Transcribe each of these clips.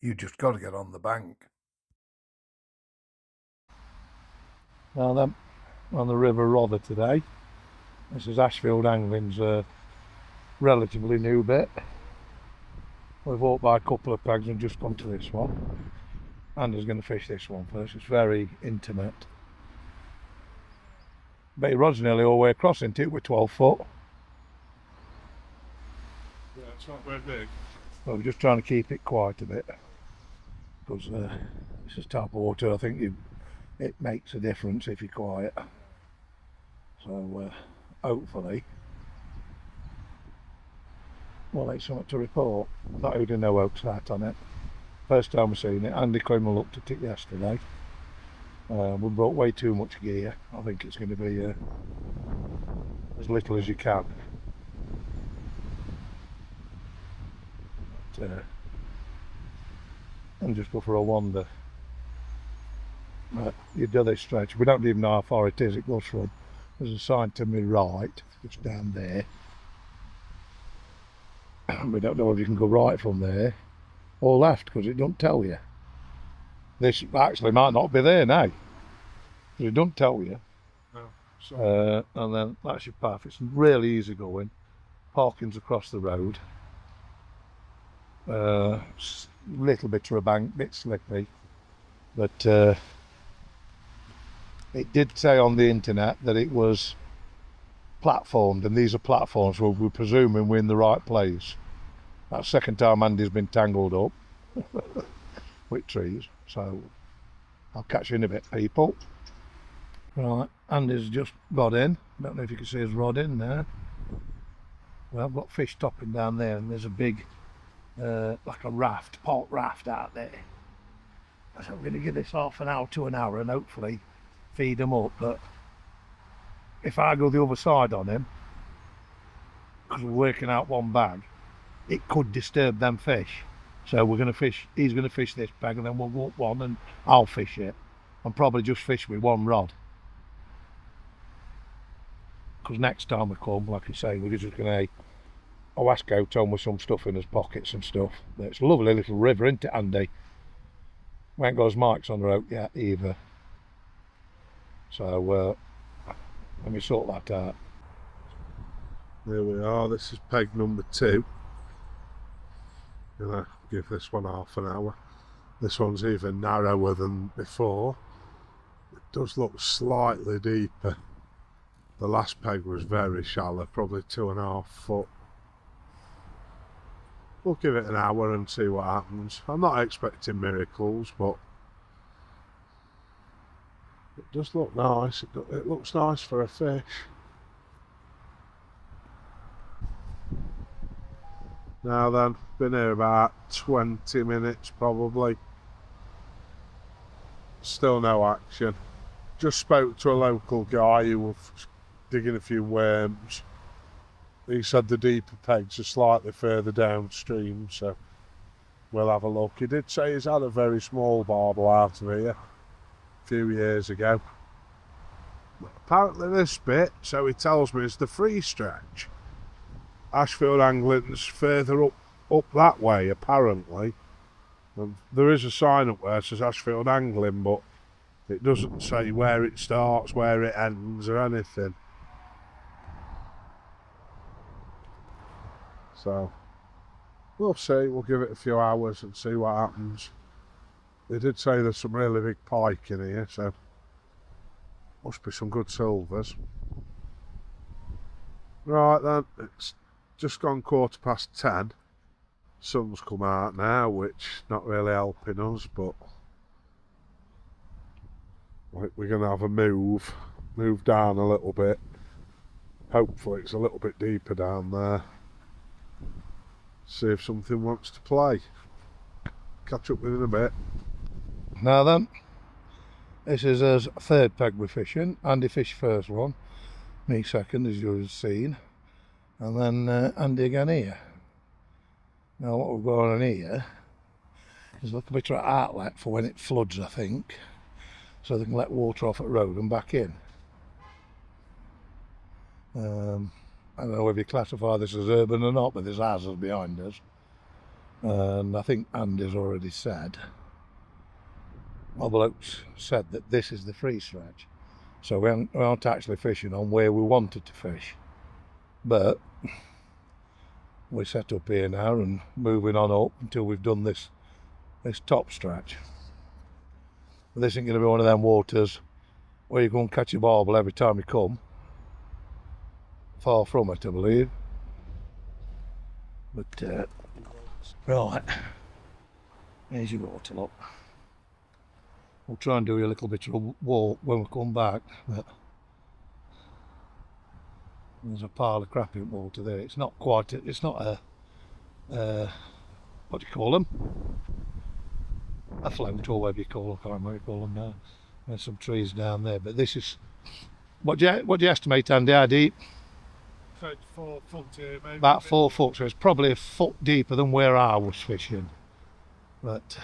You just got to get on the bank. Now then, on the River Rother today. This is Ashfield Angling's relatively new bit. We've walked by a couple of pegs and just gone to this one. Andy's going to fish this one first. It's very intimate. But your rod's nearly all the way across, isn't it, with 12 foot? Yeah, it's not very big. Well, we're just trying to keep it quiet a bit. Because this is type of water, I think it makes a difference if you're quiet. So hopefully we'll make something to report. Not who didn't know oak sat on it. First time we've seen it. Andy came and looked at it yesterday. We brought way too much gear. I think it's going to be as little as you can. But, and just go for a wander. You do this stretch. We don't even know how far it is. It goes from, there's a sign to my right, just down there. We don't know if you can go right from there or left because it doesn't tell you. This actually might not be there now. It doesn't tell you. No, and then that's your path. It's really easy going. Parking's across the road. Little bit of a bank, bit slippy, but it did say on the internet that it was platformed, and these are platforms, so we're presuming we're in the right place. That's the second time Andy's been tangled up with trees, so I'll catch you in a bit, people. Right, Andy's just got in. Don't know if you can see his rod in there. Well, I've got fish topping down there, and there's a big like a raft, pot raft out there. So I'm going to give this half an hour to an hour and hopefully feed them up. But if I go the other side on him, because we're working out one bag, it could disturb them fish. So we're going to fish, he's going to fish this bag and then we'll walk one and I'll fish it. And probably just fish with one rod. Because next time we come, like I say, we're just going to ask out on with some stuff in his pockets and stuff. But it's a lovely little river, isn't it, Andy? We ain't got his marks on the rope yet either. So let me sort that out. There we are. This is peg number 2. Gonna give this one half an hour. This one's even narrower than before. It does look slightly deeper. The last peg was very shallow, probably 2.5 foot. We'll give it an hour and see what happens. I'm not expecting miracles, but it does look nice. It looks nice for a fish. Now then, been here about 20 minutes probably. Still no action. Just spoke to a local guy who was digging a few worms. He said the deeper pegs are slightly further downstream, so we'll have a look. He did say he's had a very small barbel out of here a few years ago. Apparently this bit, so he tells me, is the free stretch. Ashfield Angling's further up that way, apparently. And there is a sign up there that says Ashfield Angling, but it doesn't say where it starts, where it ends, or anything. So we'll see. We'll give it a few hours and see what happens. They did say there's some really big pike in here, so must be some good silvers. Right then, it's just gone 10:15. Sun's come out now, which not really helping us, but we're going to have a move down a little bit. Hopefully it's a little bit deeper down there. See if something wants to play. Catch up with it in a bit. Now then, this is his third peg we're fishing. Andy fished first one, me second, as you've seen, and then Andy again here. Now what we've got on here is a little bit of an outlet for when it floods, I think, so they can let water off at road and back in. I don't know if you classify this as urban or not, but there's houses behind us. And I think Andy's already said, my bloke's said that this is the free stretch. So we aren't actually fishing on where we wanted to fish. But we're set up here now and moving on up until we've done this top stretch. But this ain't going to be one of them waters where you go and catch a barbel every time you come. Far from it, I believe. But right, here's your water, look. We'll try and do a little bit of a walk when we come back, but there's a pile of crap in water there. It's not quite, it's not a, what do you call them? A float, or whatever you call them, I can't remember what you call them now. There's some trees down there, but this is, what do you estimate, Andy, how deep? 4 foot here, maybe. About 4 foot, so it's probably a foot deeper than where I was fishing. But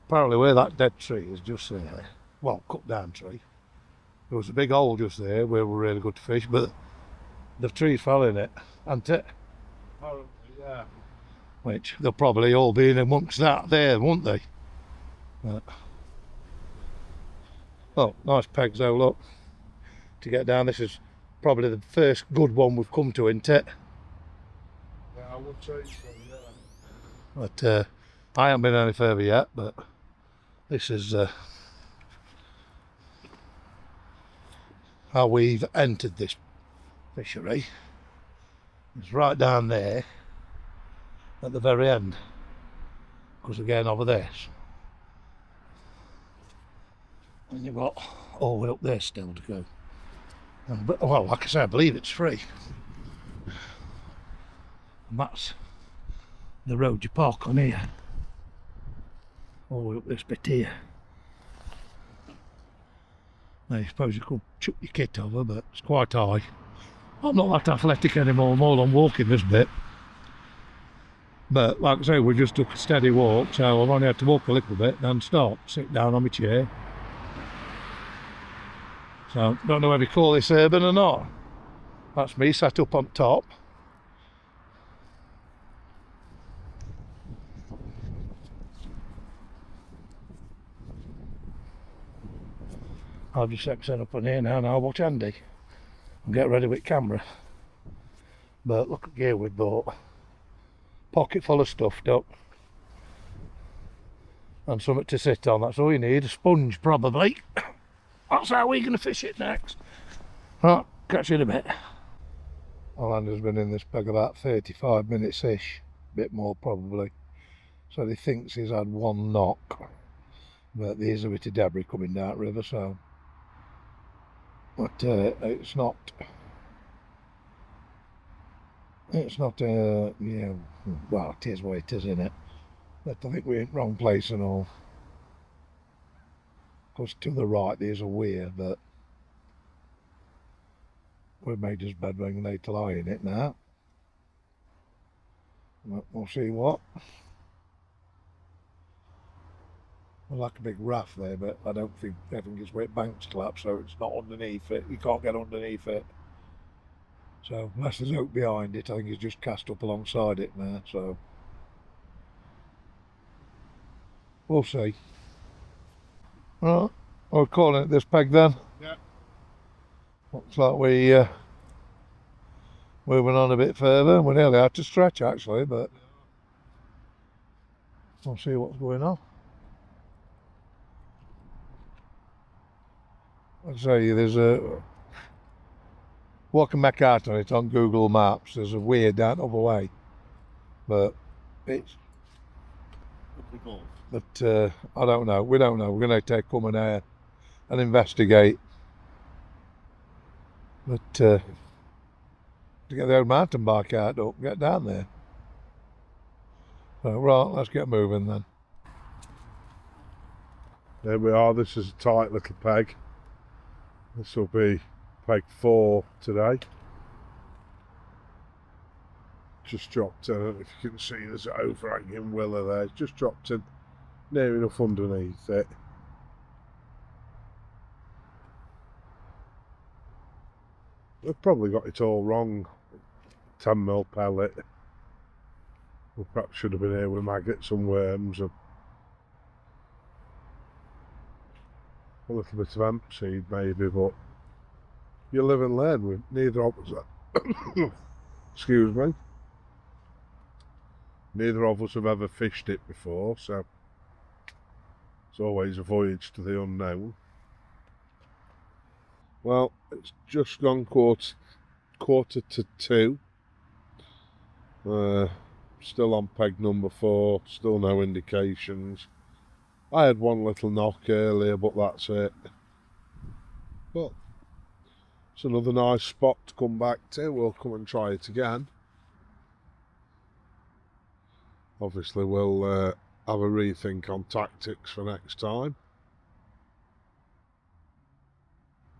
apparently where that dead tree is just there, well, cut down tree, there was a big hole just there where we were really good to fish, but the trees fell in it, hadn't it? Apparently, yeah. Which they'll probably all be in amongst that there, won't they? But, oh, nice pegs though, look. To get down, this is probably the first good one we've come to, isn't it? Yeah, I would say so, yeah. But I haven't been any further yet, but this is how we've entered this fishery. It's right down there at the very end, because again over this, and you've got all the way up there still to go. And, well, like I say, I believe it's free, and that's the road you park on here, all the way up this bit here. Now, I suppose you could chuck your kit over, but it's quite high. I'm not that athletic anymore, I'm all on walking this bit. But like I say, we just took a steady walk, so I've only had to walk a little bit, then stop, sit down on my chair. So, don't know whether you call this urban or not. That's me sat up on top. I'll just set up on here now and I'll watch Andy and get ready with camera. But look at gear we bought. Pocket full of stuff, duck. And something to sit on, that's all you need. A sponge, probably. That's how we're going to fish it next. Right, catch you in a bit. Orlando's been in this peg about 35 minutes-ish. A bit more, probably. So he thinks he's had one knock. But there's a bit of debris coming down river, so... But it's not, yeah, well, it is what it is, isn't it? But I think we're in the wrong place and all. Of course, to the right there's a weir, but we've made his bed when we need to lie in it now. But we'll see what. I like a big raft there, but I think it's where banks collapse, so it's not underneath it. You can't get underneath it. So unless there's oak behind it, I think it's just cast up alongside it now. So we'll see. Right, we're calling it this peg then. Yeah. Looks like we moving on a bit further. We're nearly out to stretch actually, but we'll see what's going on. I'll show you, there's a what can make out on it on Google Maps. There's a weir down the other way, but it's. But I don't know. We don't know. We're going to come in there and investigate. But to get the old mountain bike out, up, get down there. So right, let's get moving then. There we are. This is a tight little peg. This will be peg 4 today. Just dropped in. I don't know if you can see there's an overhanging willow there. It's just dropped in near enough underneath it. We've probably got it all wrong. 10mm pellet. We perhaps should have been here with maggots and worms and a little bit of hemp seed maybe, but you live and learn. With neither of us, excuse me, neither of us have ever fished it before, so it's always a voyage to the unknown. Well, it's just gone quarter to 2. Still on peg number 4, still no indications. I had one little knock earlier, but that's it. But it's another nice spot to come back to. We'll come and try it again. Obviously we'll have a rethink on tactics for next time.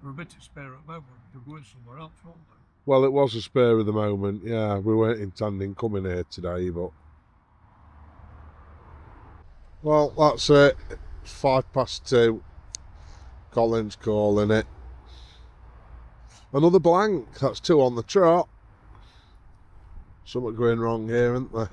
We're a bit spare at the moment. We're going somewhere else, won't we? Well, it was a spur of the moment, yeah. We weren't intending coming here today, but... Well, that's it. It's 2:05. Colin's calling it. Another blank. That's 2 on the trot. Something going wrong here, isn't there?